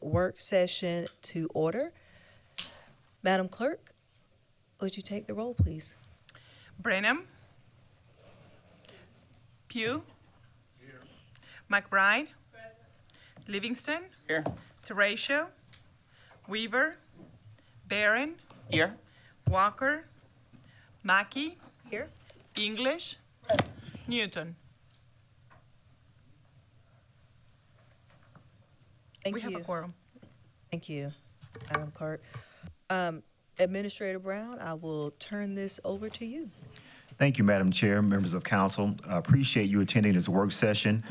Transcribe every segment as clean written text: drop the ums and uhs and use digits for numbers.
work session to order. Madam Clerk, would you take the roll, please? Brenham. Pugh. McBride. Livingston. Here. Teratio. Weaver. Barron. Here. Walker. Mackey. Here. English. Newton. Thank We you. have a quorum. Thank you, Madam Clerk. Administrator Brown, I will turn this over to you. Thank you, Madam Chair, members of council. Appreciate you attending this work session.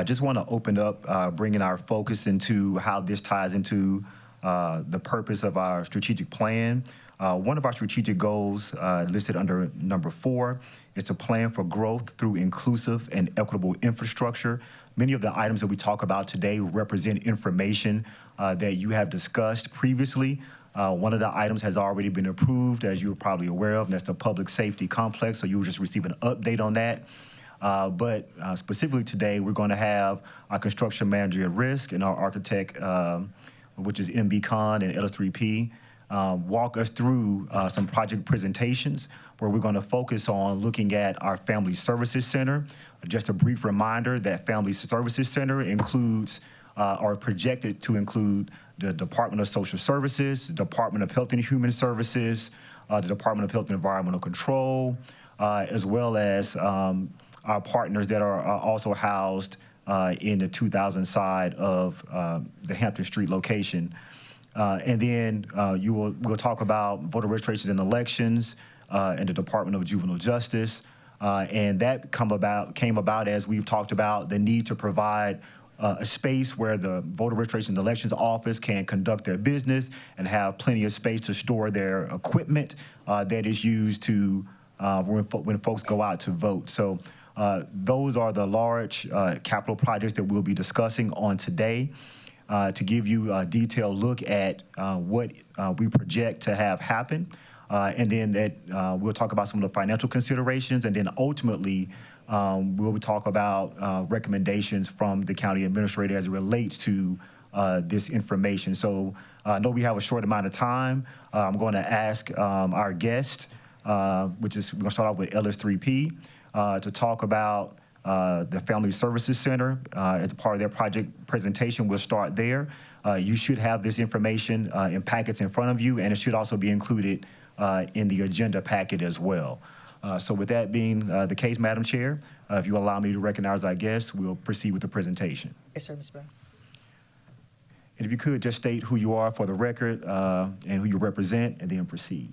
Just want to open up, bringing our focus into how this ties into the purpose of our strategic plan. One of our strategic goals listed under number 4 is to plan for growth through inclusive and equitable infrastructure. Many of the items that we talk about today represent information that you have discussed previously. One of the items has already been approved, as you're probably aware of, and that's the public safety complex, so you'll just receive an update on that. But specifically today, we're going to have our construction manager at risk and our architect, which is MB-Con and LS3P, walk us through some project presentations where we're going to focus on looking at our Family Services Center. Just a brief reminder that Family Services Center includes are projected to include the Department of Social Services, the Department of Health and Human Services, the Department of Health and Environmental Control, as well as our partners that are also housed in the 2000 side of the Hampton Street location. And then we'll talk about voter registrations and elections and the Department of Juvenile Justice. And that came about as we've talked about the need to provide a space where the voter registration and elections office can conduct their business and have plenty of space to store their equipment that is used to when folks go out to vote. So those are the large capital projects that we'll be discussing on today. To give you a detailed look at what we project to have happen. And then we'll talk about some of the financial considerations, and then ultimately we'll talk about recommendations from the county administrator as it relates to this information. So I know we have a short amount of time. I'm going to ask our guest, which is, we're going to start off with LS3P, to talk about the Family Services Center as part of their project presentation. We'll start there. You should have this information in packets in front of you, and it should also be included in the agenda packet as well. So with that being the case, Madam Chair, if you allow me to recognize our guests, we'll proceed with the presentation. Yes, sir, Ms. Brown. And if you could just state who you are for the record and who you represent, and then proceed.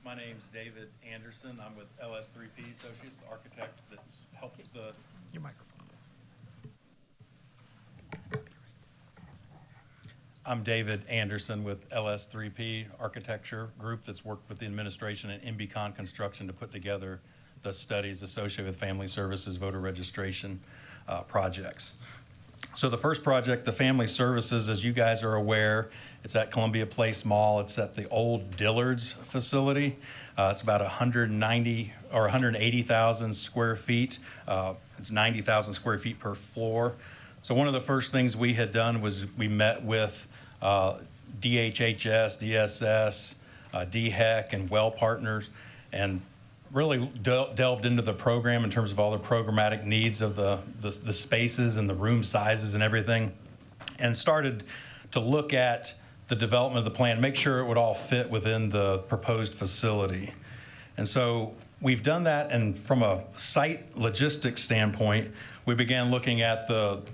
My name's David Anderson. I'm with LS3P Associates, the architect that's helped the... Your microphone. I'm David Anderson with LS3P Architecture Group that's worked with the administration and MB-Con Construction to put together the studies associated with family services voter registration projects. So the first project, the Family Services, as you guys are aware, it's at Columbia Place Mall. It's at the old Dillard's facility. It's about 190 or 180,000 square feet. It's 90,000 square feet per floor. So one of the first things we had done was we met with DHHS, DSS, DHEC, and Well Partners, and really delved into the program in terms of all the programmatic needs of the spaces and the room sizes and everything, and started to look at the development of the plan, make sure it would all fit within the proposed facility. And so we've done that, and from a site logistics standpoint, we began looking at the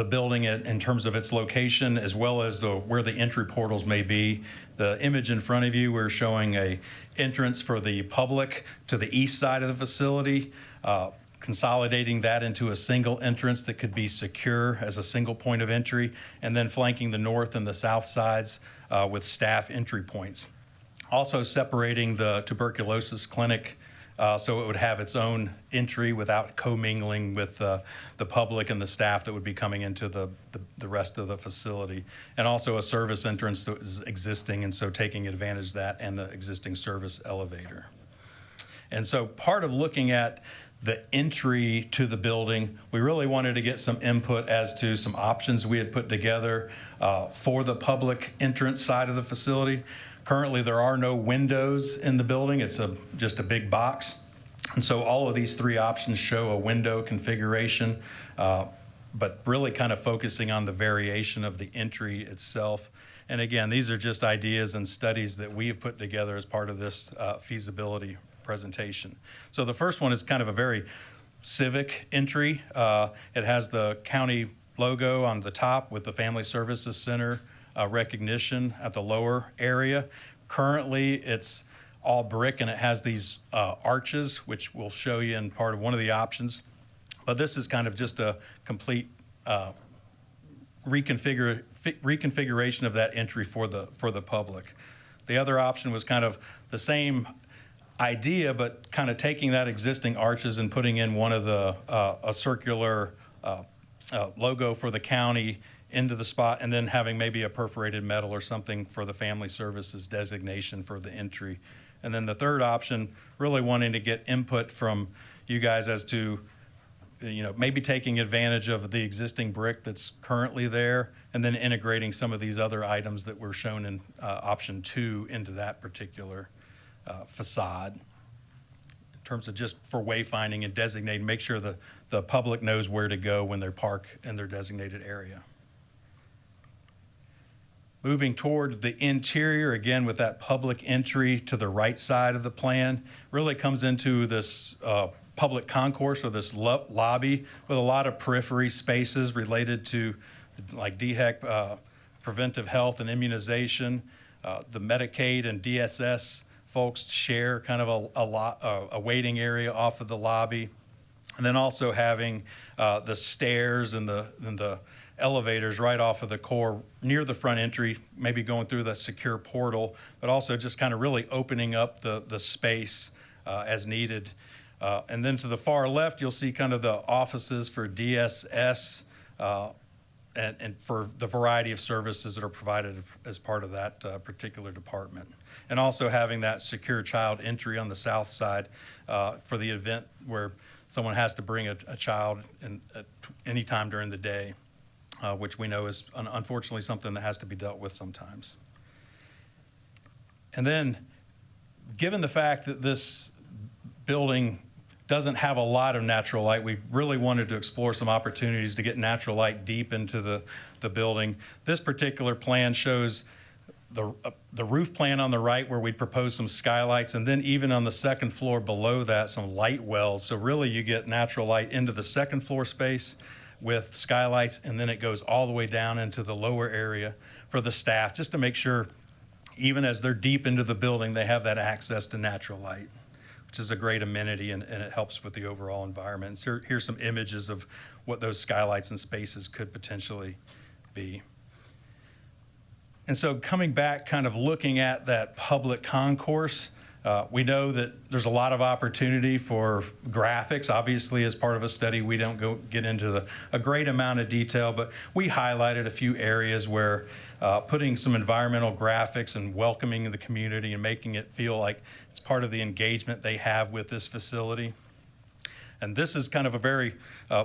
building in terms of its location, as well as where the entry portals may be. The image in front of you, we're showing a entrance for the public to the east side of the facility, consolidating that into a single entrance that could be secure as a single point of entry, and then flanking the north and the south sides with staff entry points. Also separating the tuberculosis clinic so it would have its own entry without commingling with the public and the staff that would be coming into the rest of the facility. And also a service entrance that is existing, and so taking advantage of that and the existing service elevator. And so part of looking at the entry to the building, we really wanted to get some input as to some options we had put together for the public entrance side of the facility. Currently, there are no windows in the building. It's just a big box. And so all of these three options show a window configuration, but really kind of focusing on the variation of the entry itself. And again, these are just ideas and studies that we have put together as part of this feasibility presentation. So the first one is kind of a very civic entry. It has the county logo on the top with the Family Services Center recognition at the lower area. Currently, it's all brick and it has these arches, which we'll show you in part of one of the options. But this is kind of just a complete reconfiguration of that entry for the public. The other option was kind of the same idea, but kind of taking that existing arches and putting in one of the a circular logo for the county into the spot, and then having maybe a perforated metal or something for the Family Services designation for the entry. And then the third option, really wanting to get input from you guys as to, maybe taking advantage of the existing brick that's currently there, and then integrating some of these other items that were shown in option 2 into that particular facade, in terms of just for wayfinding and designating, make sure the public knows where to go when they park in their designated area. Moving toward the interior, again, with that public entry to the right side of the plan, really comes into this public concourse or this lobby with a lot of periphery spaces related to like DHEC, preventive health and immunization. The Medicaid and DSS folks share kind of a waiting area off of the lobby. And then also having the stairs and the elevators right off of the core near the front entry, maybe going through the secure portal, but also just kind of really opening up the space as needed. And then to the far left, you'll see kind of the offices for DSS and for the variety of services that are provided as part of that particular department. And also having that secure child entry on the south side for the event where someone has to bring a child at any time during the day, which we know is unfortunately something that has to be dealt with sometimes. And then, given the fact that this building doesn't have a lot of natural light, we really wanted to explore some opportunities to get natural light deep into the building. This particular plan shows the roof plan on the right, where we propose some skylights, and then even on the second floor below that, some light wells. So really you get natural light into the second floor space with skylights, and then it goes all the way down into the lower area for the staff, just to make sure even as they're deep into the building, they have that access to natural light, which is a great amenity, and it helps with the overall environment. So here's some images of what those skylights and spaces could potentially be. And so coming back, kind of looking at that public concourse, we know that there's a lot of opportunity for graphics. Obviously, as part of a study, we don't get into a great amount of detail, but we highlighted a few areas where putting some environmental graphics and welcoming the community and making it feel like it's part of the engagement they have with this facility. And this is kind of a very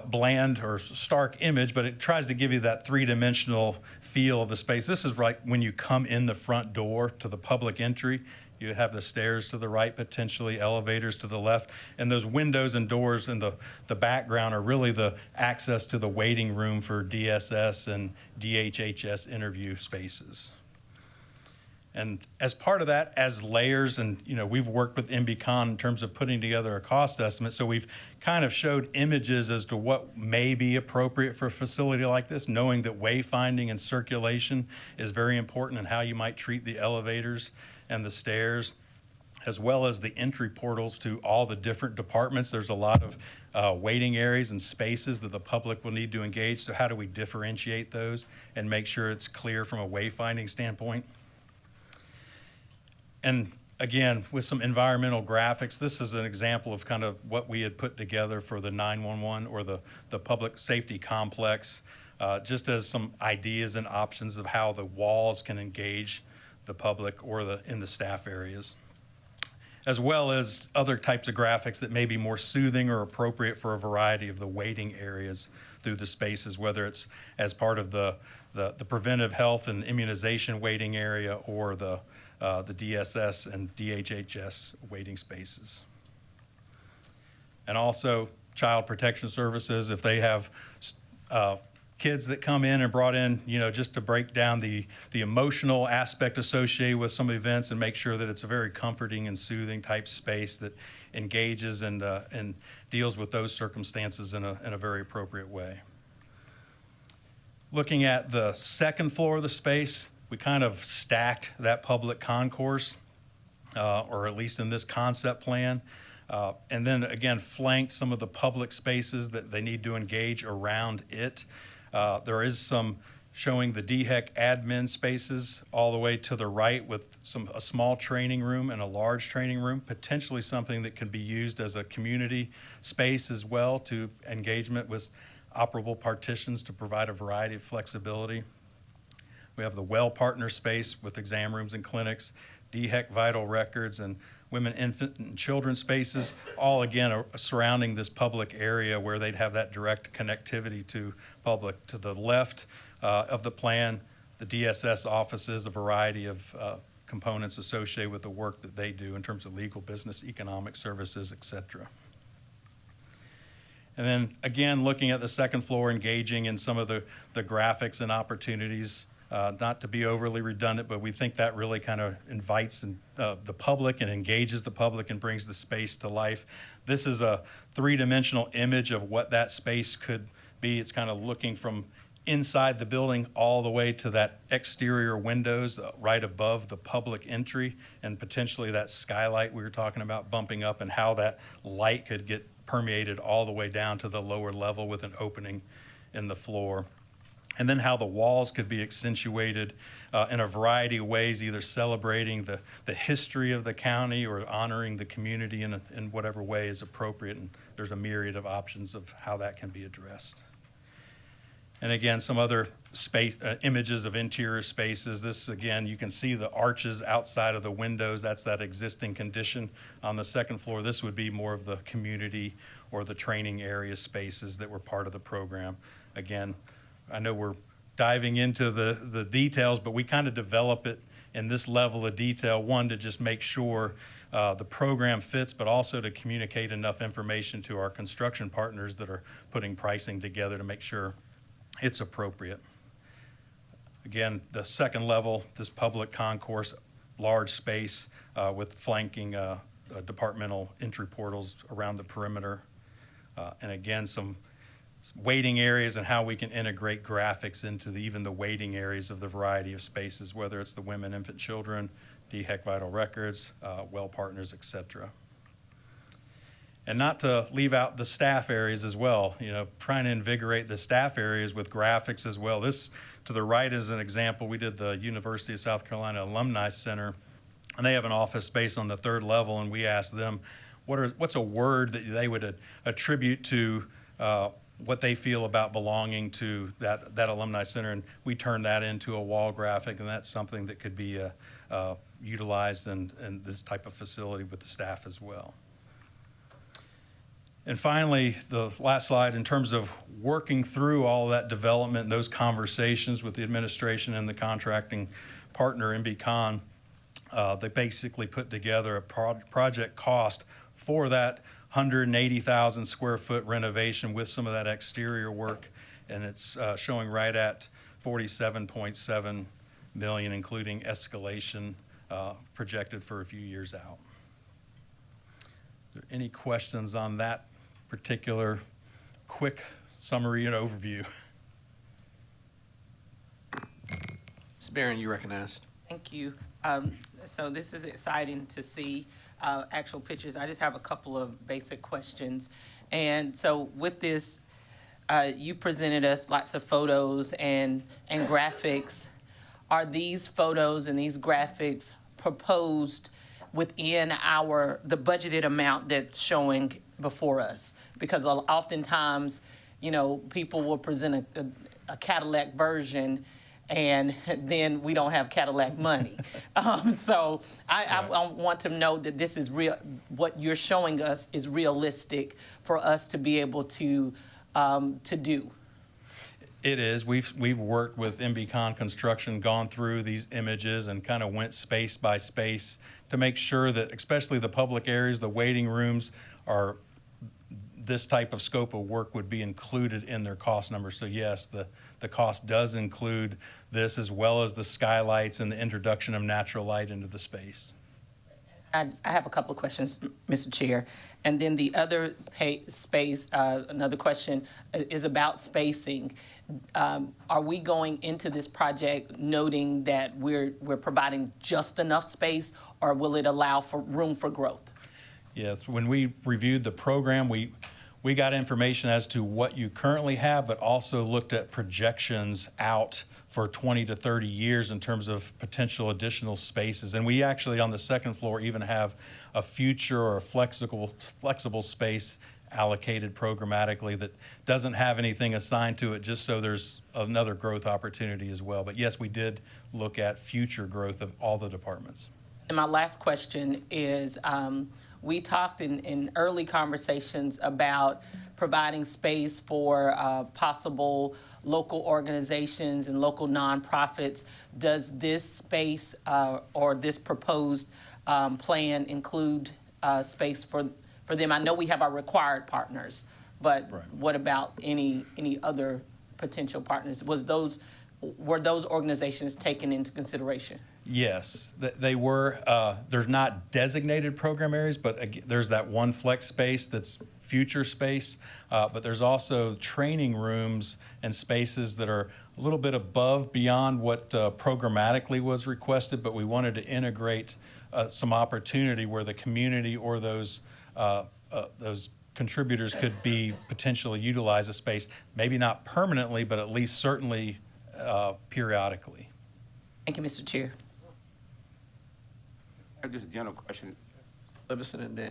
bland or stark image, but it tries to give you that three-dimensional feel of the space. This is like when you come in the front door to the public entry. You have the stairs to the right, potentially elevators to the left, and those windows and doors in the background are really the access to the waiting room for DSS and DHHS interview spaces. And as part of that, as layers, and we've worked with MBCon in terms of putting together a cost estimate, so we've kind of showed images as to what may be appropriate for a facility like this, knowing that wayfinding and circulation is very important in how you might treat the elevators and the stairs, as well as the entry portals to all the different departments. There's a lot of waiting areas and spaces that the public will need to engage. So how do we differentiate those and make sure it's clear from a wayfinding standpoint? And again, with some environmental graphics, this is an example of kind of what we had put together for the 911 or the public safety complex, just as some ideas and options of how the walls can engage the public or in the staff areas. as well as other types of graphics that may be more soothing or appropriate for a variety of the waiting areas through the spaces, whether it's as part of the preventive health and immunization waiting area or the DSS and DHHS waiting spaces. And also Child Protection Services, if they have kids that come in and brought in, just to break down the emotional aspect associated with some events and make sure that it's a very comforting and soothing type space that engages and deals with those circumstances in a very appropriate way. Looking at the second floor of the space, we kind of stacked that public concourse, or at least in this concept plan. And then again, flanked some of the public spaces that they need to engage around it. There is some showing the DHEC admin spaces all the way to the right with a small training room and a large training room, potentially something that can be used as a community space as well to engagement with operable partitions to provide a variety of flexibility. We have the well partner space with exam rooms and clinics, DHEC vital records, and women, infant, and children spaces, all again are surrounding this public area where they'd have that direct connectivity to public. To the left of the plan, the DSS offices, a variety of components associated with the work that they do in terms of legal, business, economic services, et cetera. And then again, looking at the second floor, engaging in some of the graphics and opportunities. Not to be overly redundant, but we think that really kind of invites the public and engages the public and brings the space to life. This is a three-dimensional image of what that space could be. It's kind of looking from inside the building all the way to that exterior windows right above the public entry, and potentially that skylight we were talking about bumping up, and how that light could get permeated all the way down to the lower level with an opening in the floor. And then how the walls could be accentuated in a variety of ways, either celebrating the history of the county or honoring the community in whatever way is appropriate. And there's a myriad of options of how that can be addressed. And again, some other space images of interior spaces. This, again, you can see the arches outside of the windows. That's that existing condition on the second floor. This would be more of the community or the training area spaces that were part of the program. Again, I know we're diving into the details, but we kind of develop it in this level of detail, one, to just make sure the program fits, but also to communicate enough information to our construction partners that are putting pricing together to make sure it's appropriate. Again, the second level, this public concourse, large space with flanking departmental entry portals around the perimeter. And again, some waiting areas and how we can integrate graphics into even the waiting areas of the variety of spaces, whether it's the women, infant, children, DHEC vital records, well partners, et cetera. And not to leave out the staff areas as well, trying to invigorate the staff areas with graphics as well. This to the right is an example. We did the University of South Carolina Alumni Center, and they have an office space on the third level, and we asked them, what's a word that they would attribute to what they feel about belonging to that alumni center, and we turned that into a wall graphic, and that's something that could be utilized in this type of facility with the staff as well. And finally, the last slide, in terms of working through all of that development and those conversations with the administration and the contracting partner, MBCon, they basically put together a project cost for that 180,000 square foot renovation with some of that exterior work, and it's showing right at $47.7 million, including escalation projected for a few years out. Are there any questions on that particular quick summary and overview? Ms. Barron, you recognized. Thank you. So this is exciting to see actual pictures. I just have a couple of basic questions. And so with this, you presented us lots of photos and graphics. Are these photos and these graphics proposed within the budgeted amount that's showing before us? Because oftentimes, people will present a Cadillac version and then we don't have Cadillac money. So I want to know that this is real. What you're showing us is realistic for us to be able to do. It is. We've worked with MBCon Construction, gone through these images and kind of went space by space to make sure that, especially the public areas, the waiting rooms, are this type of scope of work would be included in their cost number. So yes, the cost does include this, as well as the skylights and the introduction of natural light into the space. I have a couple of questions, Mr. Chair. And then the other another question is about spacing. Are we going into this project noting that we're providing just enough space, or will it allow for room for growth? Yes, when we reviewed the program, we got information as to what you currently have, but also looked at projections out for 20 to 30 years in terms of potential additional spaces. And we actually, on the second floor, even have a future or a flexible space allocated programmatically that doesn't have anything assigned to it, just so there's another growth opportunity as well. But yes, we did look at future growth of all the departments. And my last question is, we talked in early conversations about providing space for possible local organizations and local nonprofits. Does this space or this proposed plan include space for them? I know we have our required partners, but Right. what about any other potential partners? Were those organizations taken into consideration? Yes, they were. There's not designated program areas, but there's that one flex space that's future space. But there's also training rooms and spaces that are a little bit beyond what programmatically was requested, but we wanted to integrate some opportunity where the community or those contributors could be potentially utilize a space, maybe not permanently, but at least certainly periodically. Thank you, Mr. Chair. Just a general question. Livingston and then.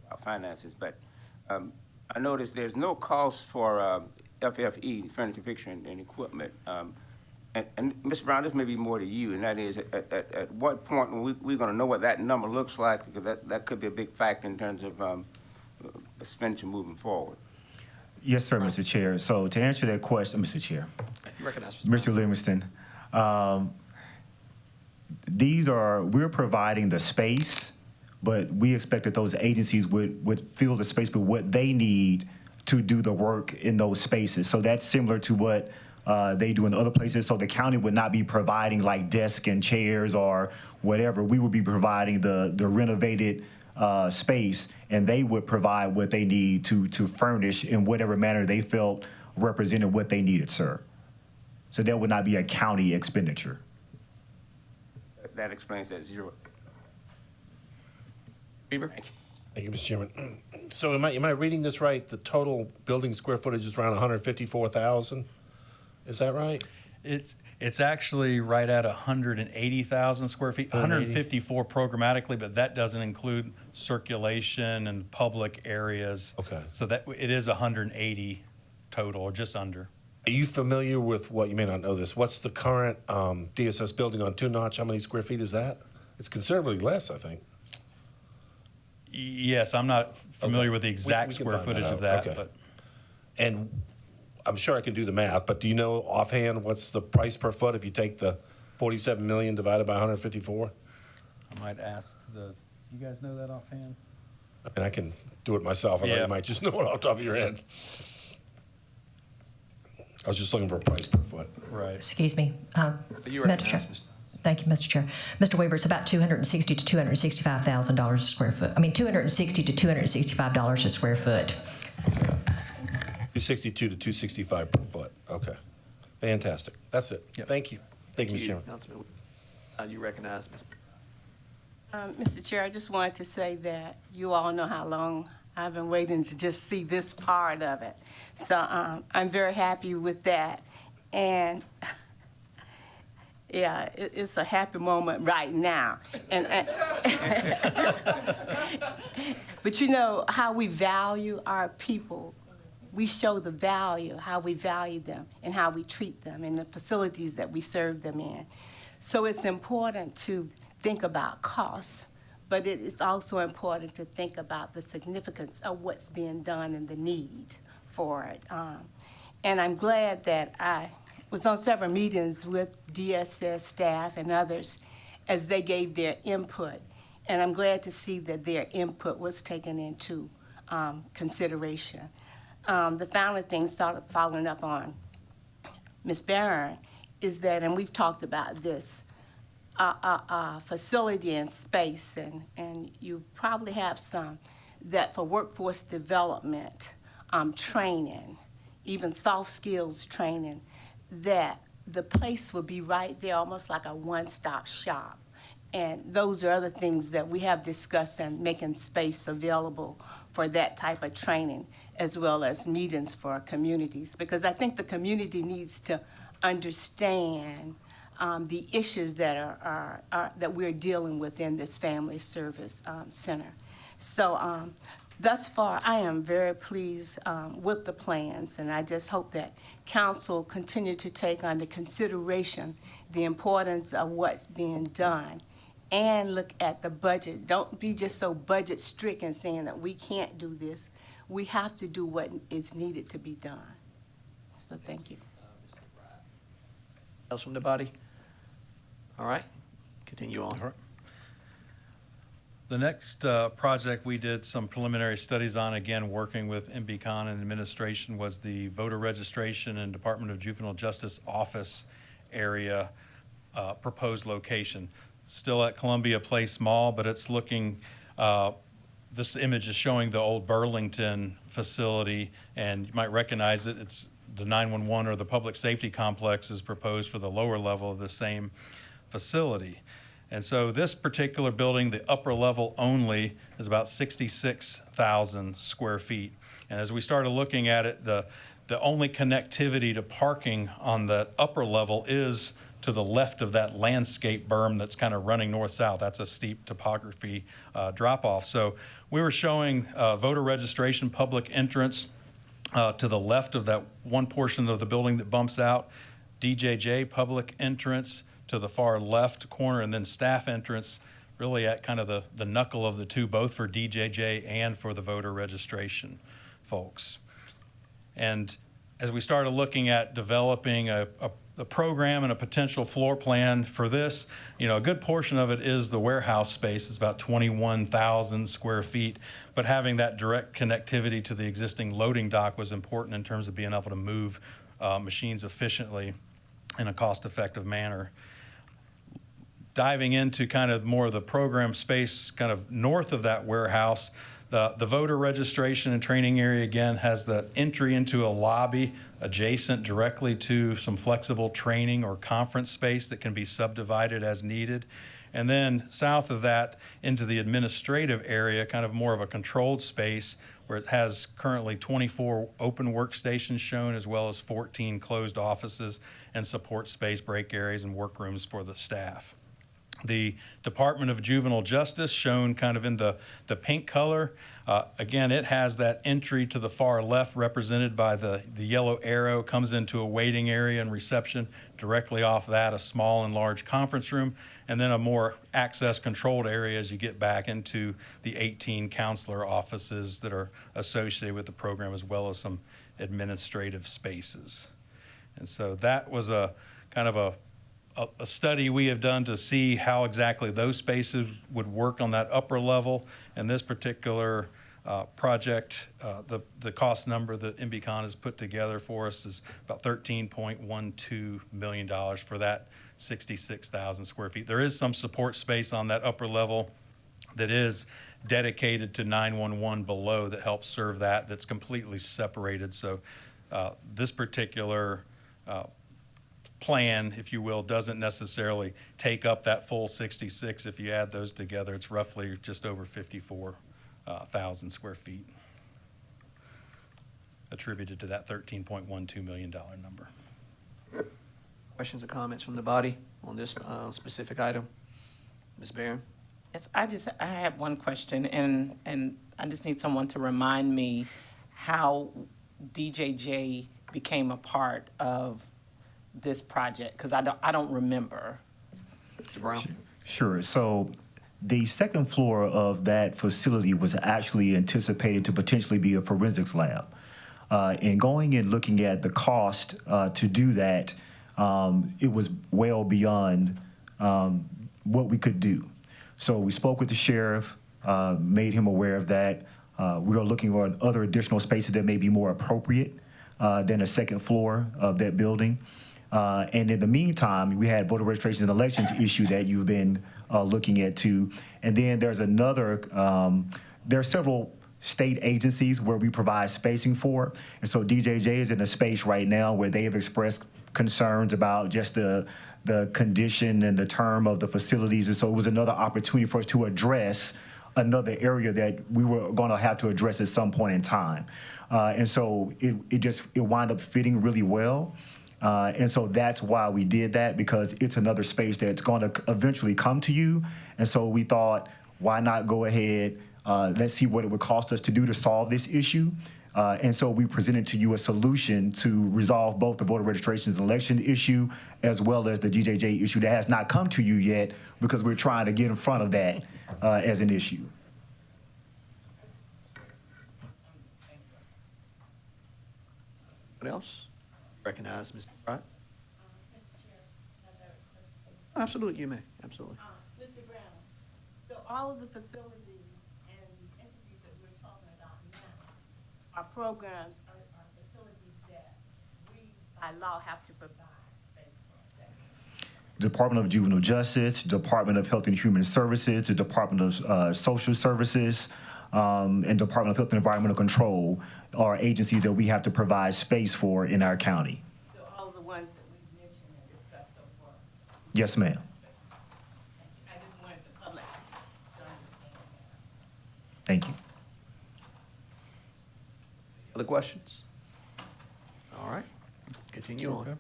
About finances, but I noticed there's no cost for FFE, furniture, fixture, and equipment. And Mr. Brown, this may be more to you, and that is, at what point we're going to know what that number looks like, because that could be a big factor in terms of expenditure moving forward. Yes, sir, Mr. Chair. So to answer that question, Mr. Chair, You recognize Mr. Livingston, we're providing the space, but we expect that those agencies would fill the space with what they need to do the work in those spaces. So that's similar to what they do in other places. So the county would not be providing like desks and chairs or whatever. We would be providing the renovated space, and they would provide what they need to furnish in whatever manner they felt represented what they needed, sir. So that would not be a county expenditure. That explains that zero. Weaver? Thank you, Mr. Chairman. So am I reading this right? The total building square footage is around 154,000? Is that right? It's actually right at 180,000 square feet, 154 programmatically, but that doesn't include circulation and public areas. Okay. So that it is 180 total, or just under. Are you familiar with what, you may not know this, what's the current DSS building on Two Notch? How many square feet is that? It's considerably less, I think. Yes, I'm not familiar Okay. with the exact We can square find that footage out. of that, Okay. but And I'm sure I can do the math, but do you know offhand what's the price per foot if you take the 47 million divided by 154? I might ask you guys know that offhand? And I can do it myself. I know Yeah. you might just know it off the top of your head. I was just looking for a price per foot. Right. Excuse me. You Madam Chair. recognize, Mr. Thank you, Mr. Chair. Mr. Weaver, it's about $260,000 to $265,000 a square foot. I mean, $260,000 to $265 a square foot. 262 to 265 per foot. Okay. Fantastic. That's it. Yep. Thank you. Thank you, Mr. Chairman. Councilman. You recognize, Ms. Mr. Chair, I just wanted to say that you all know how long I've been waiting to just see this part of it. So I'm very happy with that. And yeah, it's a happy moment right now. But you know how we value our people we show the value, how we value them and how we treat them in the facilities that we serve them in. So it's important to think about costs, but it is also important to think about the significance of what's being done and the need for it. And I'm glad that I was on several meetings with DSS staff and others as they gave their input. And I'm glad to see that their input was taken into consideration. The final thing, sort of following up on Ms. Barron, is that, and we've talked about this, facility and space, and you probably have some, that for workforce development, training, even soft skills training, that the place will be right there, almost like a one-stop shop. And those are other things that we have discussed, and making space available for that type of training, as well as meetings for our communities. Because I think the community needs to understand the issues that are that we're dealing with in this family service center. So thus far, I am very pleased with the plans, and I just hope that council continue to take under consideration the importance of what's being done and look at the budget. Don't be just so budget stricken saying that we can't do this. We have to do what is needed to be done. So thank you. Else from the body? All right, continue on. All right. The next project we did some preliminary studies on, again, working with MBCON and administration, was the voter registration and Department of Juvenile Justice office area proposed location. Still at Columbia Place Mall, but it's looking, this image is showing the old Burlington facility, and you might recognize it. It's the 911 or the public safety complex is proposed for the lower level of the same facility. And so this particular building, the upper level only, is about 66,000 square feet. And as we started looking at it, the only connectivity to parking on the upper level is to the left of that landscape berm that's kind of running north-south. That's a steep topography drop-off. So we were showing voter registration public entrance to the left of that one portion of the building that bumps out, DJJ public entrance to the far left corner, and then staff entrance really at kind of the knuckle of the two, both for DJJ and for the voter registration folks. And as we started looking at developing a program and a potential floor plan for this, you know, a good portion of it is the warehouse space. It's about 21,000 square feet, but having that direct connectivity to the existing loading dock was important in terms of being able to move machines efficiently in a cost-effective manner. Diving into kind of more of the program space kind of north of that warehouse, the voter registration and training area, again, has the entry into a lobby adjacent directly to some flexible training or conference space that can be subdivided as needed. And then south of that into the administrative area, kind of more of a controlled space where it has currently 24 open workstations shown, as well as 14 closed offices and support space, break areas, and workrooms for the staff. The Department of Juvenile Justice, shown kind of in the pink color. Again, it has that entry to the far left represented by the yellow arrow, comes into a waiting area and reception. Directly off that, a small and large conference room, and then a more access controlled area as you get back into the 18 counselor offices that are associated with the program, as well as some administrative spaces. And so that was a kind of a study we have done to see how exactly those spaces would work on that upper level. And this particular project, the cost number that MBCON has put together for us is about $13.12 million for that 66,000 square feet. There is some support space on that upper level that is dedicated to 911 below that helps serve that, that's completely separated. So this particular plan, if you will, doesn't necessarily take up that full 66. If you add those together, it's roughly just over 54,000 square feet, attributed to that $13.12 million number. Questions or comments from the body on this specific item? Ms. Barron? Yes, I have one question, and I just need someone to remind me how DJJ became a part of this project? Because I don't remember. Mr. Brown? Sure. So the second floor of that facility was actually anticipated to potentially be a forensics lab. And going and looking at the cost to do that, it was well beyond what we could do. So we spoke with the sheriff, made him aware of that. We are looking for other additional spaces that may be more appropriate than a second floor of that building. And in the meantime, we had voter registrations and elections issue that you've been looking at too. And then there's another, there are several state agencies where we provide spacing for. And so DJJ is in a space right now where they have expressed concerns about just the condition and the term of the facilities. And so it was another opportunity for us to address another area that we were going to have to address at some point in time. And so it wound up fitting really well. And so that's why we did that, because it's another space that's going to eventually come to you. And so we thought, why not go ahead, let's see what it would cost us to do to solve this issue. And so we presented to you a solution to resolve both the voter registrations and election issue as well as the DJJ issue that has not come to you yet, because we're trying to get in front of that as an issue. What else? Recognize Ms. Wright? Absolutely, you may. Absolutely. Mr. Brown, so all of the facilities and the entities that we're talking about now are programs, are facilities that we, by law, have to provide space for. Department of Juvenile Justice, Department of Health and Human Services, the Department of Social Services, and Department of Health and Environmental Control are agencies that we have to provide space for in our county. So all of the ones that we've mentioned and discussed so far. Yes, ma'am. I just wanted the public to understand that. Thank you. Other questions? All right, continue on.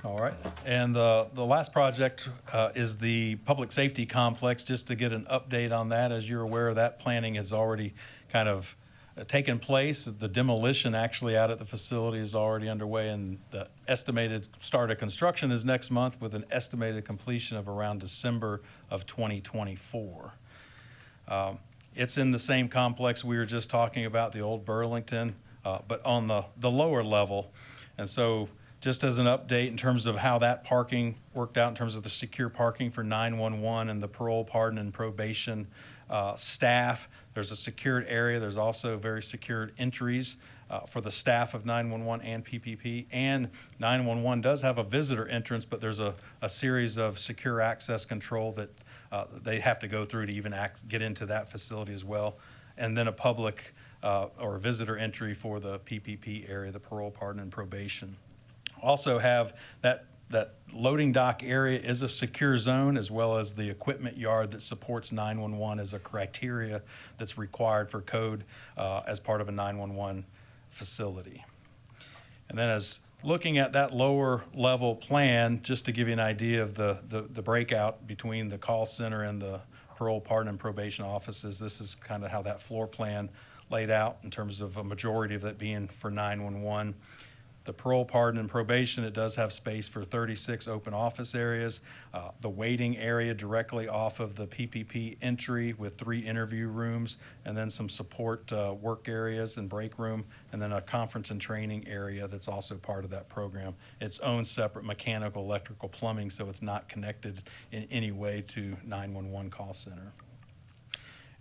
All right. And the last project is the public safety complex. Just to get an update on that, as you're aware, that planning has already kind of taken place. The demolition actually out at the facility is already underway, and the estimated start of construction is next month with an estimated completion of around December of 2024. It's in the same complex we were just talking about, the old Burlington, but on the lower level. And so just as an update in terms of how that parking worked out in terms of the secure parking for 911 and the parole, pardon, and probation staff, there's a secured area. There's also very secured entries for the staff of 911 and PPP. And 911 does have a visitor entrance, but there's a series of secure access control that they have to go through to even get into that facility as well. And then a public or visitor entry for the PPP area, the parole, pardon, and probation. Also have that loading dock area is a secure zone, as well as the equipment yard that supports 911 as a criteria that's required for code as part of a 911 facility. And then as looking at that lower level plan, just to give you an idea of the breakout between the call center and the parole, pardon, and probation offices, this is kind of how that floor plan laid out in terms of a majority of that being for 911. The parole, pardon, and probation, it does have space for 36 open office areas. The waiting area directly off of the PPP entry with 3 interview rooms, and then some support work areas and break room, and then a conference and training area that's also part of that program. Its own separate mechanical, electrical, plumbing, so it's not connected in any way to 911 call center.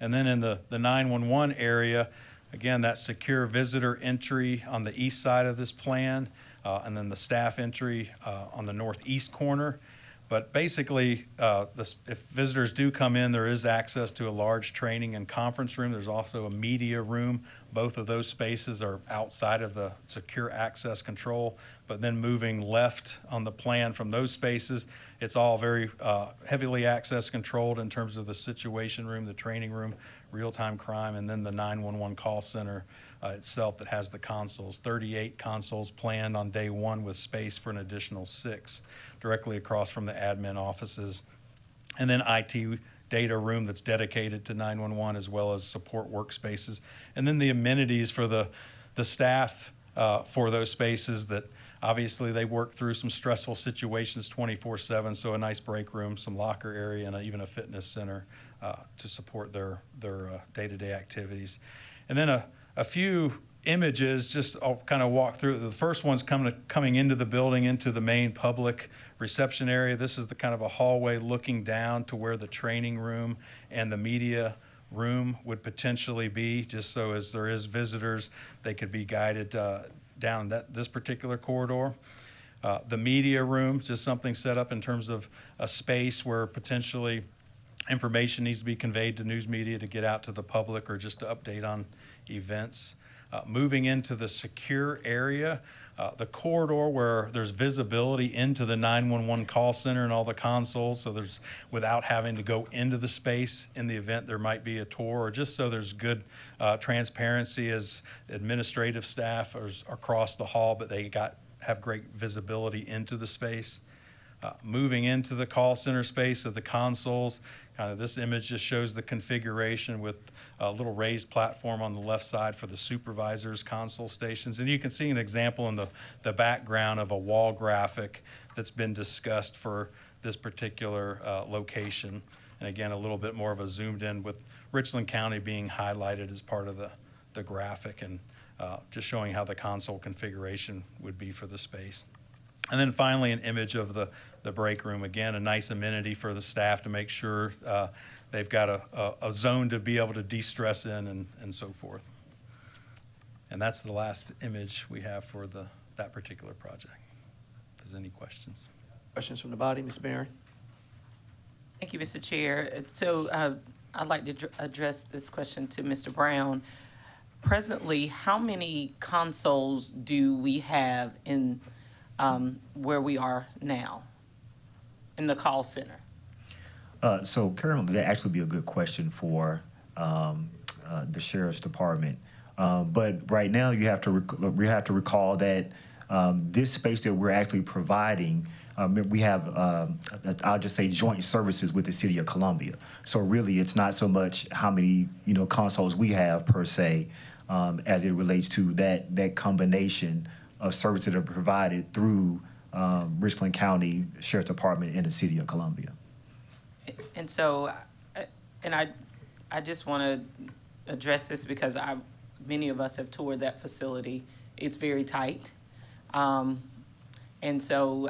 And then in the 911 area, again, that secure visitor entry on the east side of this plan, and then the staff entry on the northeast corner. But basically, if visitors do come in, there is access to a large training and conference room. There's also a media room. Both of those spaces are outside of the secure access control. But then moving left on the plan from those spaces, it's all very heavily access controlled in terms of the situation room, the training room, real-time crime, and then the 911 call center itself that has the consoles. 38 consoles planned on day one with space for an additional 6 directly across from the admin offices. And then IT data room that's dedicated to 911, as well as support workspaces. And then the amenities for the staff for those spaces that obviously they work through some stressful situations 24/7. So a nice break room, some locker area, and even a fitness center to support their day-to-day activities. And then a few images, just I'll kind of walk through. The first one's coming into the building, into the main public reception area. This is the kind of a hallway looking down to where the training room and the media room would potentially be, just so as there is visitors, they could be guided down this particular corridor. The media room, just something set up in terms of a space where potentially information needs to be conveyed to news media to get out to the public or just to update on events. Moving into the secure area, the corridor where there's visibility into the 911 call center and all the consoles, so there's, without having to go into the space in the event there might be a tour, or just so there's good transparency as administrative staff are across the hall, but they have great visibility into the space. Moving into the call center space of the consoles, kind of this image just shows the configuration with a little raised platform on the left side for the supervisor's console stations. And you can see an example in the background of a wall graphic that's been discussed for this particular location. And again, a little bit more of a zoomed in with Richland County being highlighted as part of the graphic, and just showing how the console configuration would be for the space. And then finally, an image of the break room. Again, a nice amenity for the staff to make sure they've got a zone to be able to de-stress in and so forth. And that's the last image we have for that particular project. If there's any questions. Questions from the body, Ms. Barron? Thank you, Mr. Chair. So I'd like to address this question to Mr. Brown. Presently, how many consoles do we have in where we are now in the call center? So currently, that actually be a good question for the sheriff's department. But right now, we have to recall that this space that we're actually providing, we have, I'll just say, joint services with the city of Columbia. So really, it's not so much how many consoles we have per se, as it relates to that combination of services that are provided through Richland County Sheriff's Department and the city of Columbia. And so, I just want to address this because many of us have toured that facility. It's very tight. And so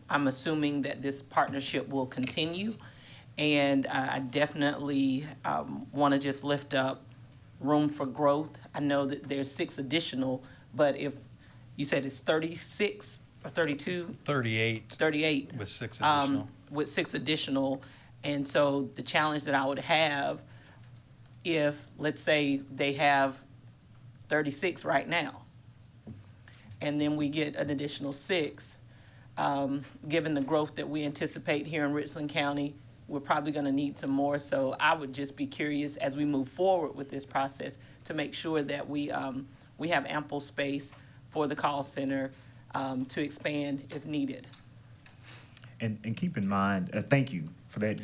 I'm assuming that this partnership will continue. And I definitely want to just lift up room for growth. I know that there's 6 additional, but if you said it's 36 or 32? 38. 38. With 6 additional. With 6 additional. And so the challenge that I would have if, let's say, they have 36 right now, and then we get an additional 6, given the growth that we anticipate here in Richland County, we're probably going to need some more. So I would just be curious as we move forward with this process to make sure that we have ample space for the call center to expand if needed. And keep in mind, thank you for that.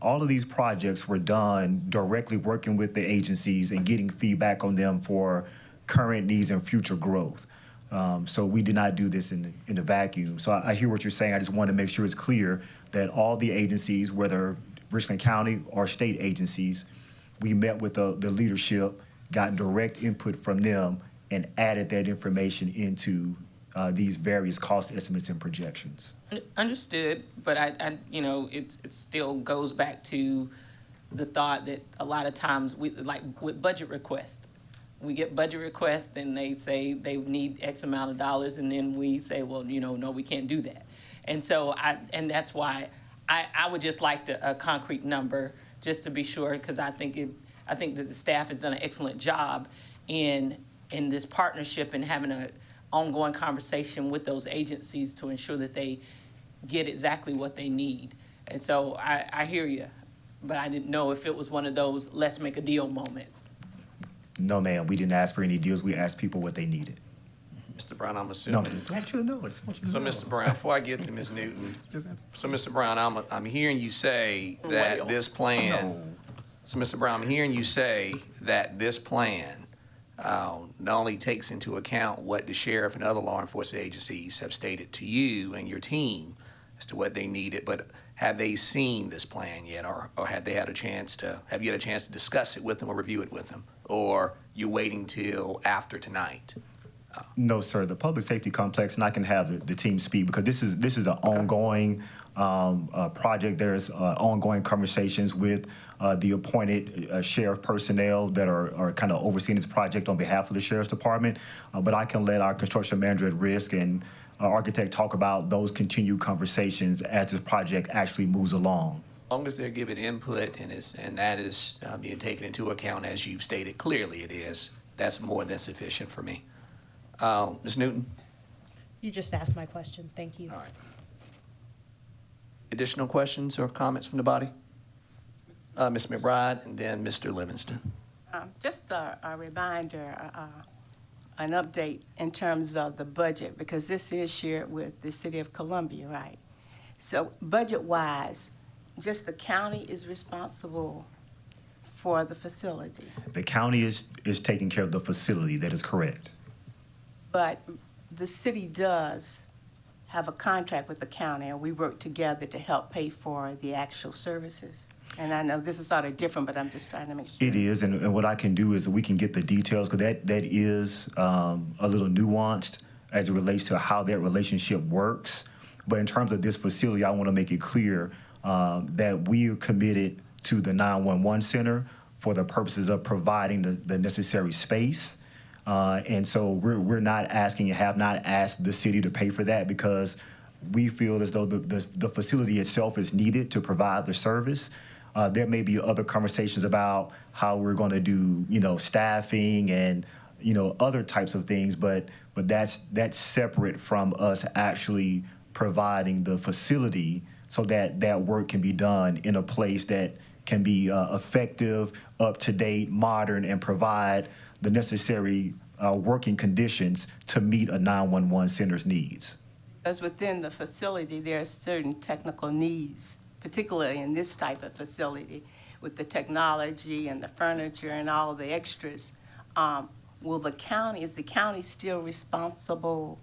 All of these projects were done directly working with the agencies and getting feedback on them for current needs and future growth. So we did not do this in a vacuum. So I hear what you're saying. I just want to make sure it's clear that all the agencies, whether Richland County or state agencies, we met with the leadership, got direct input from them, and added that information into these various cost estimates and projections. Understood, but it still goes back to the thought that a lot of times with budget requests, we get budget requests and they say they need X amount of dollars, and then we say, well, no, we can't do that. And so that's why I would just like a concrete number just to be sure, because I think that the staff has done an excellent job in this partnership and having an ongoing conversation with those agencies to ensure that they get exactly what they need. And so I hear you, but I didn't know if it was one of those let's make a deal moments. No, ma'am, we didn't ask for any deals. We asked people what they needed. Mr. Brown, I'm No, assuming. I want you to know. I just want you to So, know. Mr. Brown, before I get to Ms. Newton, so, Mr. Brown, I'm hearing you say that this plan, so, Mr. Brown, I'm hearing you say that this plan not only takes into account what the sheriff and other law enforcement agencies have stated to you and your team as to what they needed, but have they seen this plan yet, or have you had a chance to discuss it with them or review it with them, or you waiting till after tonight? No, sir. The public safety complex, and I can have the team speak because this is an ongoing project. There's ongoing conversations with the appointed sheriff personnel that are kind of overseeing this project on behalf of the sheriff's department. But I can let our construction manager at risk and architect talk about those continued conversations as this project actually moves along. As long as they're giving input and that is being taken into account as you've stated clearly it is, that's more than sufficient for me. Ms. Newton? You just asked my question. Thank you. All right. Additional questions or comments from the body? Ms. McBride and then Mr. Livingston. Just a reminder, an update in terms of the budget, because this is shared with the city of Columbia, right? So budget-wise, just the county is responsible for the facility, The county is taking care of the facility. That is correct. but the city does have a contract with the county, and we work together to help pay for the actual services. And I know this is sort of different, but I'm just trying to make sure. It is, and what I can do is we can get the details, because that is a little nuanced as it relates to how that relationship works. But in terms of this facility, I want to make it clear that we are committed to the 911 center for the purposes of providing the necessary space. And so we're not asking and have not asked the city to pay for that, because we feel as though the facility itself is needed to provide the service. There may be other conversations about how we're going to do, staffing and, other types of things, but that's separate from us actually providing the facility so that that work can be done in a place that can be effective, up-to-date, modern, and provide the necessary working conditions to meet a 911 center's needs. Because within the facility, there are certain technical needs, particularly in this type of facility, with the technology and the furniture and all the extras. Is the county still responsible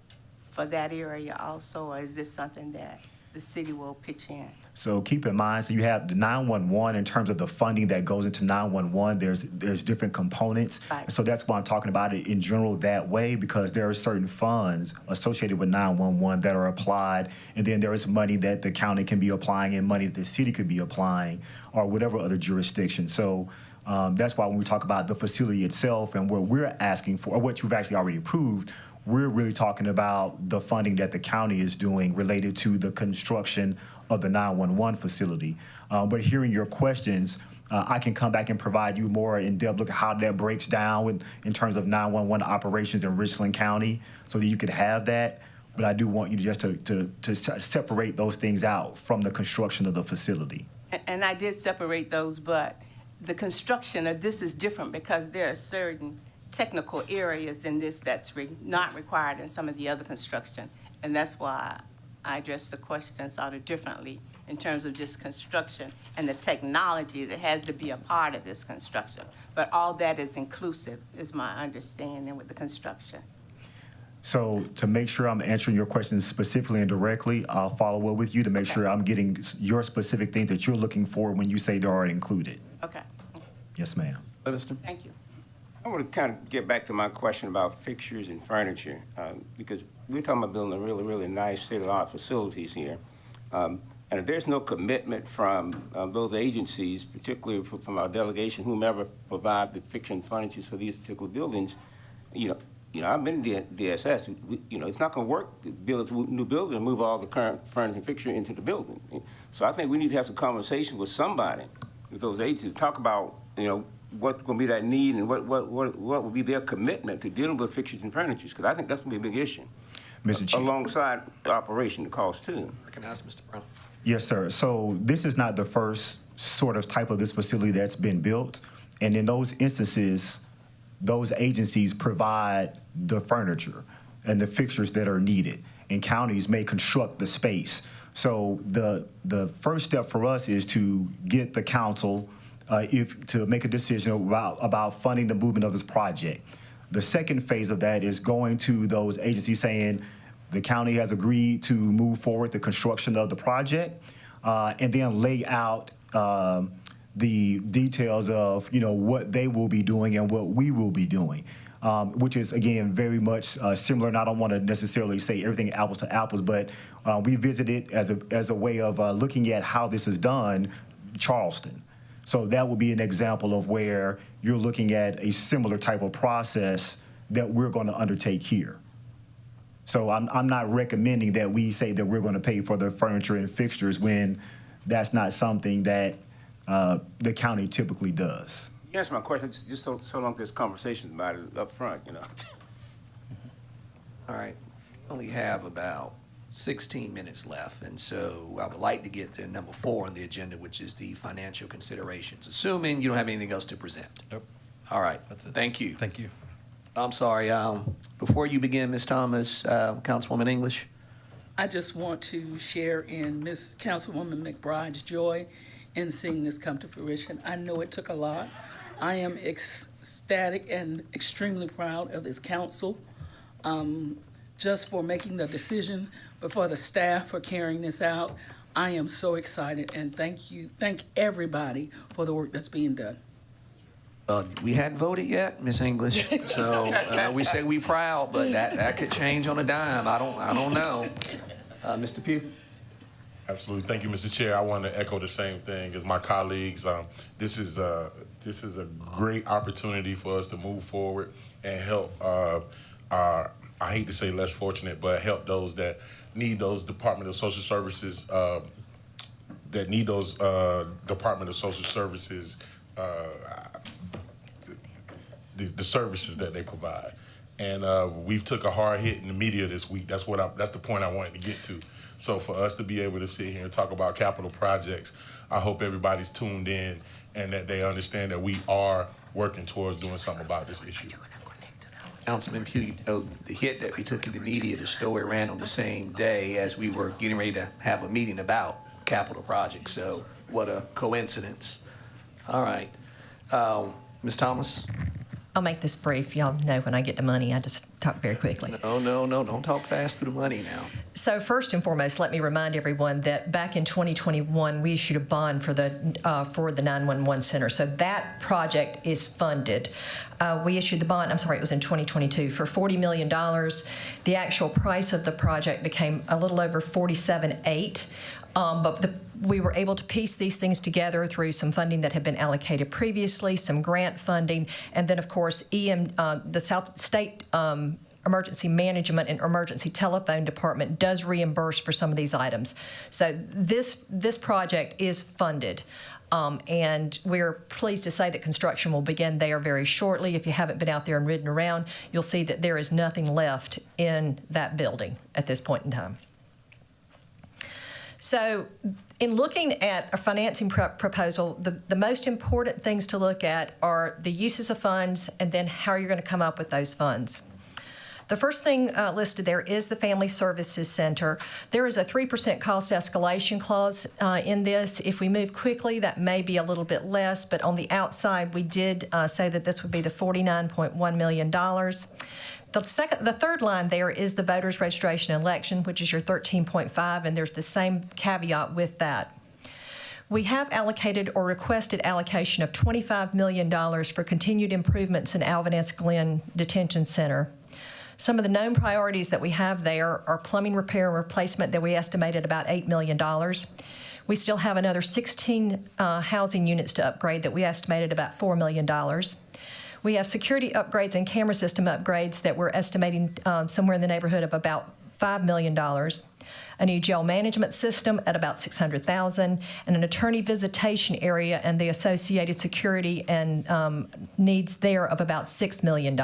for that area also, or is this something that the city will pitch in? So keep in mind, so you have the 911 in terms of the funding that goes into 911, there's different components. Right. So that's why I'm talking about it in general that way, because there are certain funds associated with 911 that are applied, and then there is money that the county can be applying and money that the city could be applying, or whatever other jurisdiction. So that's why when we talk about the facility itself and what we're asking for, or what you've actually already approved, we're really talking about the funding that the county is doing related to the construction of the 911 facility. But hearing your questions, I can come back and provide you more in-depth look at how that breaks down in terms of 911 operations in Richland County, so that you could have that. But I do want you to separate those things out from the construction of the facility. And I did separate those, but the construction of this is different because there are certain technical areas in this that's not required in some of the other construction. And that's why I addressed the question sort of differently in terms of just construction and the technology that has to be a part of this construction. But all that is inclusive, is my understanding with the construction. So to make sure I'm answering your questions specifically and directly, I'll follow up with you to make sure I'm getting your specific things that you're looking for when you say they're already included. Okay, Yes, ma'am. Livingston? thank you. I want to kind of get back to my question about fixtures and furniture, because we're talking about building a really, really nice state-of-the-art facilities here. And if there's no commitment from those agencies, particularly from our delegation, whomever provide the fixture and furniture for these particular buildings, I've been to DSS. It's not going to work to build a new building and move all the current furniture and fixture into the building. So I think we need to have some conversation with somebody, with those agencies, talk about, what's going to be that need and what will be their commitment to dealing with fixtures and furniture, because I think that's going to be a big issue. Mr. Chief. Alongside the operation, the cost too. Recognize Mr. Brown. Yes, sir. So this is not the first sort of type of this facility that's been built. And in those instances, those agencies provide the furniture and the fixtures that are needed, and counties may construct the space. So the first step for us is to get the council to make a decision about funding the movement of this project. The second phase of that is going to those agencies saying the county has agreed to move forward the construction of the project, and then lay out the details of, what they will be doing and what we will be doing, which is, again, very much similar. And I don't want to necessarily say everything apples to apples, but we visited as a way of looking at how this is done, Charleston. So that would be an example of where you're looking at a similar type of process that we're going to undertake here. So I'm not recommending that we say that we're going to pay for the furniture and fixtures when that's not something that the county typically does. You answer my question, just so long there's conversations about it up front, All right, we only have about 16 minutes left, and so I would like to get to number 4 on the agenda, which is the financial considerations, assuming you don't have anything else to present. Nope. All right, That's it. thank you. Thank you. I'm sorry, before you begin, Ms. Thomas, Councilwoman English? I just want to share in Ms. Councilwoman McBride's joy in seeing this come to fruition. I know it took a lot. I am ecstatic and extremely proud of this council, just for making the decision, but for the staff for carrying this out. I am so excited, and thank everybody for the work that's being done. We hadn't voted yet, Ms. English, so we say we proud, but that could change on a dime. I don't know. Mr. Pugh? Absolutely. Thank you, Mr. Chair. I want to echo the same thing as my colleagues. This is a great opportunity for us to move forward and help I hate to say less fortunate, but help those that need those Department of Social Services, the services that they provide. And we've took a hard hit in the media this week. That's the point I wanted to get to. So for us to be able to sit here and talk about capital projects, I hope everybody's tuned in and that they understand that we are working towards doing something about this issue. Councilman Pugh, the hit that we took in the media, the story ran on the same day as we were getting ready to have a meeting about capital projects. So what a coincidence. All right. Ms. Thomas? I'll make this brief. Y'all know when I get to money, I just talk very quickly. No. Don't talk fast through the money now. So first and foremost, let me remind everyone that back in 2021, we issued a bond for the 911 center. So that project is funded. We issued the bond, it was in 2022, for $40 million. The actual price of the project became a little over $47.8 million. But we were able to piece these things together through some funding that had been allocated previously, some grant funding, and then, of course, the South State Emergency Management and Emergency Telephone Department does reimburse for some of these items. So this project is funded. And we're pleased to say that construction will begin there very shortly. If you haven't been out there and ridden around, you'll see that there is nothing left in that building at this point in time. So in looking at a financing proposal, the most important things to look at are the uses of funds and then how you're going to come up with those funds. The first thing listed there is the Family Services Center. There is a 3% cost escalation clause in this. If we move quickly, that may be a little bit less, but on the outside, we did say that this would be the $49.1 million. The third line there is the voters registration and election, which is your 13.5, and there's the same caveat with that. We have allocated or requested allocation of $25 million for continued improvements in Alvin S. Glenn Detention Center. Some of the known priorities that we have there are plumbing repair and replacement that we estimated about $8 million. We still have another 16 housing units to upgrade that we estimated about $4 million. We have security upgrades and camera system upgrades that we're estimating somewhere in the neighborhood of about $5 million. A new jail management system at about $600,000, and an attorney visitation area and the associated security and needs there of about $6 million.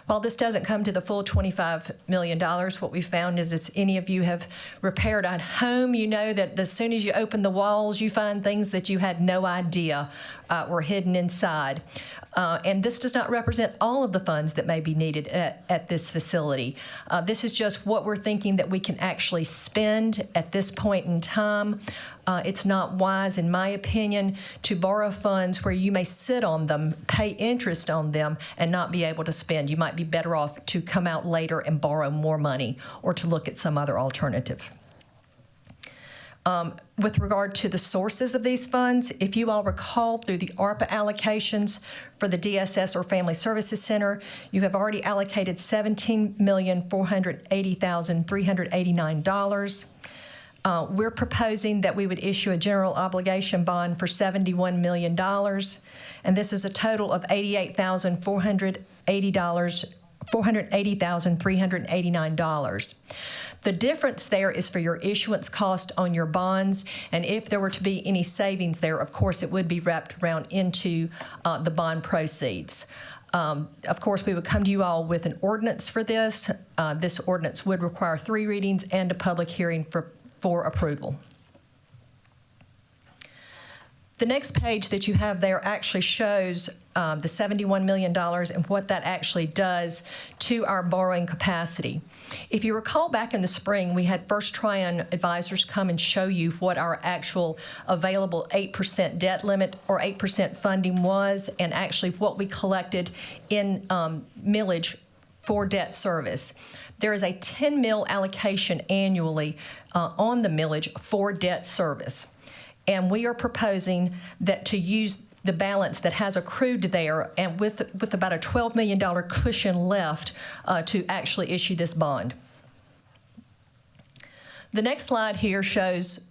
While this doesn't come to the full $25 million, what we found is if any of you have repaired a home, you know that as soon as you open the walls, you find things that you had no idea were hidden inside. And this does not represent all of the funds that may be needed at this facility. This is just what we're thinking that we can actually spend at this point in time. It's not wise, in my opinion, to borrow funds where you may sit on them, pay interest on them, and not be able to spend. You might be better off to come out later and borrow more money or to look at some other alternative. With regard to the sources of these funds, if you all recall through the ARPA allocations for the DSS or Family Services Center, you have already allocated $17,480,389. We're proposing that we would issue a general obligation bond for $71 million, and this is a total of $480,389. The difference there is for your issuance cost on your bonds, and if there were to be any savings there, of course, it would be wrapped around into the bond proceeds. Of course, we would come to you all with an ordinance for this. This ordinance would require 3 readings and a public hearing for approval. The next page that you have there actually shows the $71 million and what that actually does to our borrowing capacity. If you recall back in the spring, we had First Tryon advisors come and show you what our actual available 8% debt limit or 8% funding was, and actually what we collected in millage for debt service. There is a 10 mil allocation annually on the millage for debt service. And we are proposing that to use the balance that has accrued there, and with about a $12 million cushion left to actually issue this bond. The next slide here shows.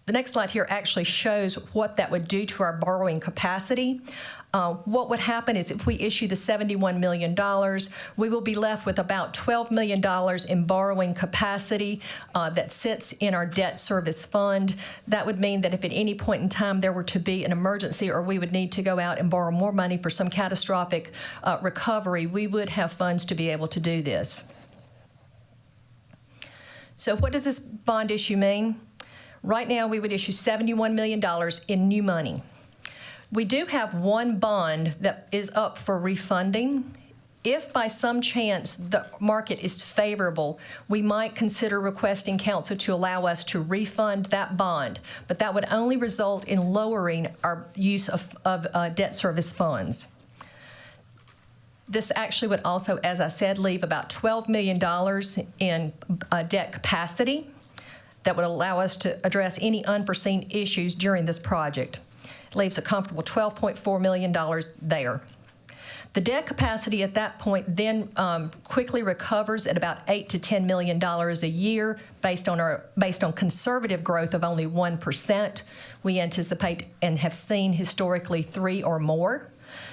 The next slide here actually shows what that would do to our borrowing capacity. What would happen is if we issue the $71 million, we will be left with about $12 million in borrowing capacity that sits in our debt service fund. That would mean that if at any point in time there were to be an emergency or we would need to go out and borrow more money for some catastrophic recovery, we would have funds to be able to do this. So what does this bond issue mean? Right now, we would issue $71 million in new money. We do have one bond that is up for refunding. If by some chance the market is favorable, we might consider requesting council to allow us to refund that bond, but that would only result in lowering our use of debt service funds. This actually would also, as I said, leave about $12 million in debt capacity that would allow us to address any unforeseen issues during this project. It leaves a comfortable $12.4 million there. The debt capacity at that point then quickly recovers at about $8 to $10 million a year based on conservative growth of only 1%. We anticipate and have seen historically 3 or more.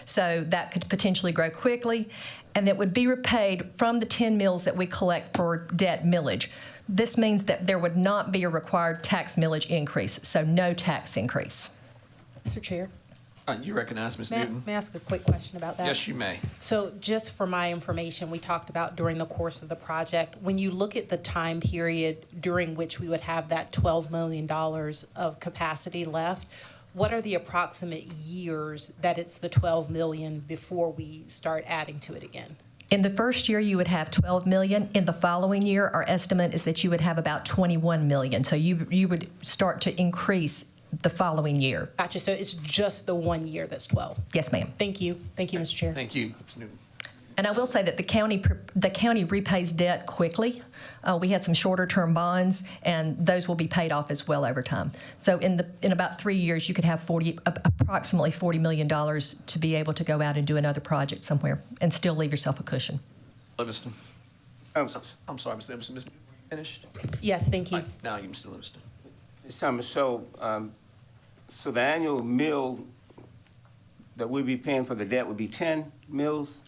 So that could potentially grow quickly, and that would be repaid from the 10 mills that we collect for debt millage. This means that there would not be a required tax millage increase, so no tax increase. Mr. Chair, You recognize Ms. may Newton? I ask a quick question about that? Yes, you may. So just for my information, we talked about during the course of the project, when you look at the time period during which we would have that $12 million of capacity left, what are the approximate years that it's the 12 million before we start adding to it again? In the first year, you would have 12 million. In the following year, our estimate is that you would have about 21 million. So you would start to increase the following year. Gotcha. So it's just the 1 year that's 12. Yes, ma'am. Thank you. Thank you, Mr. Chair. Thank you, Ms. Newton. And I will say that the county repays debt quickly. We had some shorter term bonds, and those will be paid off as well over time. So in about 3 years, you could have approximately $40 million to be able to go out and do another project somewhere and still leave yourself a cushion. Livingston. I'm sorry, Ms. Livingston. Ms. Newton, finished? Yes, thank you. Now you, Mr. Livingston. Ms. Thomas, so the annual mill that we'd be paying for the debt would be 10 mills?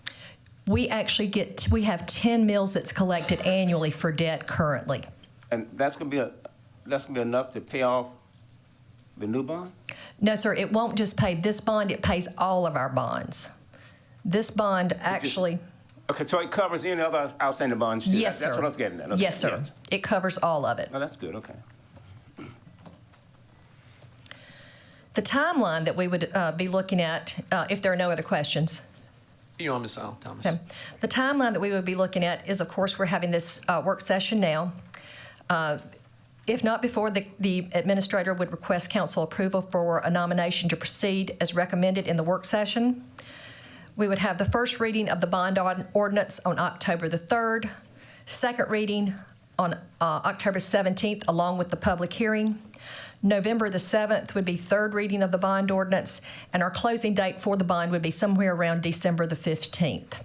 We actually we have 10 mills that's collected annually for debt currently. And that's gonna be enough to pay off the new bond? No, sir, it won't just pay this bond, it pays all of our bonds. This bond actually. Okay, so it covers any other outstanding bonds too? Yes, sir. That's what I was getting at. Okay, Yes, sir. yes. It covers all of it. Oh, that's good, okay. The timeline that we would be looking at, if there are no other questions. You on, Ms. Thomas? Okay. The timeline that we would be looking at is, of course, we're having this work session now. If not before, the administrator would request council approval for a nomination to proceed as recommended in the work session. We would have the first reading of the bond ordinance on October the 3rd, second reading on October 17th, along with the public hearing. November the 7th would be third reading of the bond ordinance, and our closing date for the bond would be somewhere around December the 15th.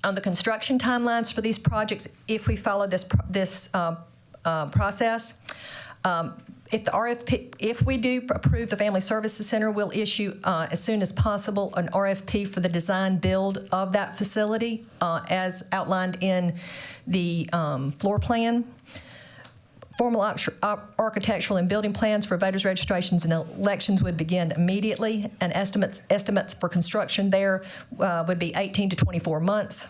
On the construction timelines for these projects, if we follow this process, if we do approve the Family Services Center, we'll issue as soon as possible an RFP for the design build of that facility as outlined in the floor plan. Formal architectural and building plans for voters' registrations and elections would begin immediately, and estimates for construction there would be 18 to 24 months.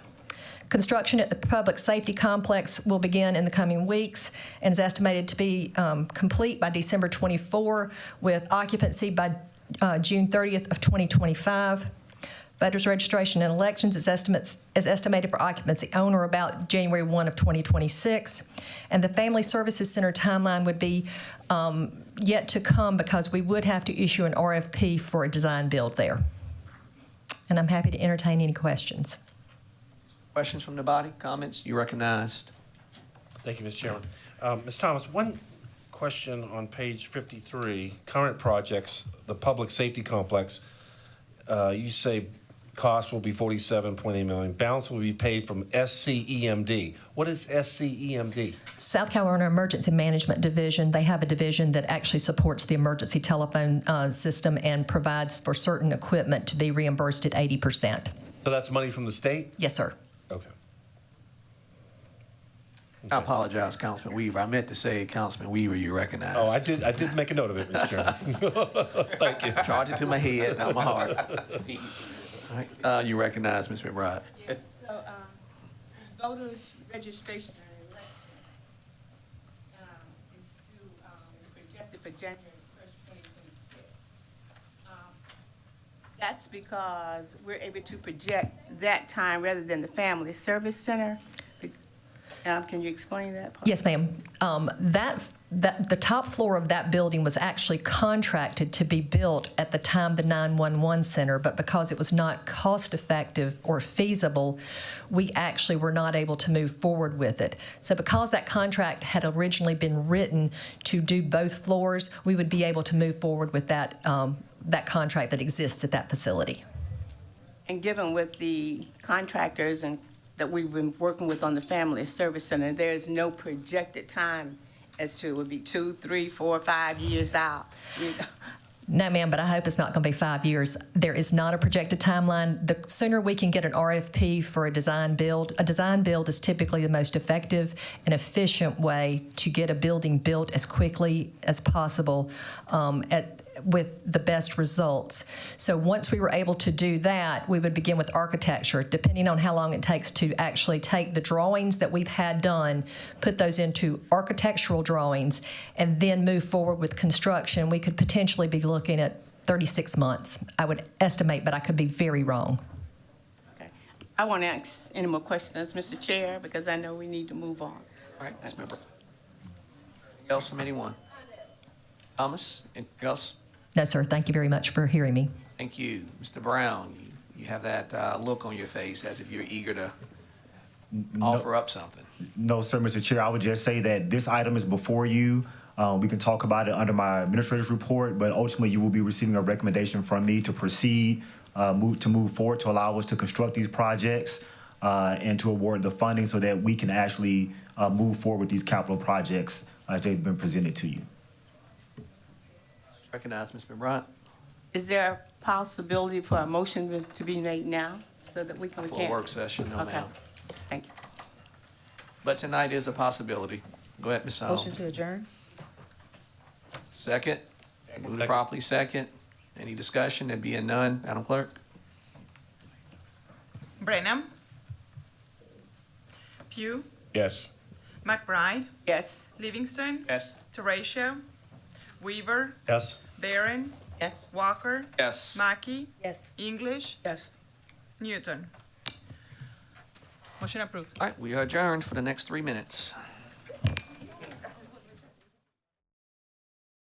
Construction at the public safety complex will begin in the coming weeks and is estimated to be complete by December 24, with occupancy by June 30th of 2025. Voters' registration and elections is estimated for occupancy on or about January 1 of 2026. And the Family Services Center timeline would be yet to come, because we would have to issue an RFP for a design build there. And I'm happy to entertain any questions. Questions from the body? Comments? You recognized. Thank you, Mr. Chairman. Ms. Thomas, one question on page 53, current projects, the public safety complex. You say cost will be $47.8 million. Balance will be paid from SCEMD. What is SCEMD? South Carolina Emergency Management Division, they have a division that actually supports the emergency telephone system and provides for certain equipment to be reimbursed at 80%. So that's money from the state? Yes, sir. Okay. I apologize, Councilman Weaver. I meant to say, Councilman Weaver, you recognize. Oh, I did make a note of it, Mr. Chairman. Thank you. Charge it to my head, not my heart. All right, you recognize, Ms. McBride. Yes, so, voters registration and election, is projected for January 1st, 2026. That's because we're able to project that time rather than the Family Service Center. Can you explain that part? Yes, ma'am. The top floor of that building was actually contracted to be built at the time the 911 center, but because it was not cost effective or feasible, we actually were not able to move forward with it. So because that contract had originally been written to do both floors, we would be able to move forward with that contract that exists at that facility. And given with the contractors and that we've been working with on the Family Service Center, there's no projected time as to it would be 2, 3, 4, 5 years out. No, ma'am, but I hope it's not going to be 5 years. There is not a projected timeline. The sooner we can get an RFP for a design build is typically the most effective and efficient way to get a building built as quickly as possible with the best results. So once we were able to do that, we would begin with architecture, depending on how long it takes to actually take the drawings that we've had done, put those into architectural drawings, and then move forward with construction. We could potentially be looking at 36 months, I would estimate, but I could be very wrong. Okay. I won't ask any more questions, Mr. Chair, because I know we need to move on. All right, Ms. Member. Anything else from anyone? Thomas, anything else? No, sir. Thank you very much for hearing me. Thank you. Mr. Brown, you have that look on your face as if you're eager to offer up something. No, sir, Mr. Chair. I would just say that this item is before you. We can talk about it under my administrator's report, but ultimately you will be receiving a recommendation from me to proceed, move forward to allow us to construct these projects and to award the funding so that we can actually move forward with these capital projects as they've been presented to you. Recognize Ms. McBride. Is there a possibility for a motion to be made now so that we can? For a work session, no, Okay. ma'am. Thank you. But tonight is a possibility. Go ahead, Ms. Song. Motion to adjourn? Second. Moved properly second. Any discussion? There being none, Madam Clerk? Brenham. Pugh. Yes. McBride. Yes. Livingston. Yes. Teratio. Weaver, Yes. Barron, Yes? Walker, Yes. Mackey, Yes. English, Yes. Newton. Motion approved. All right, we are adjourned for the next 3 minutes.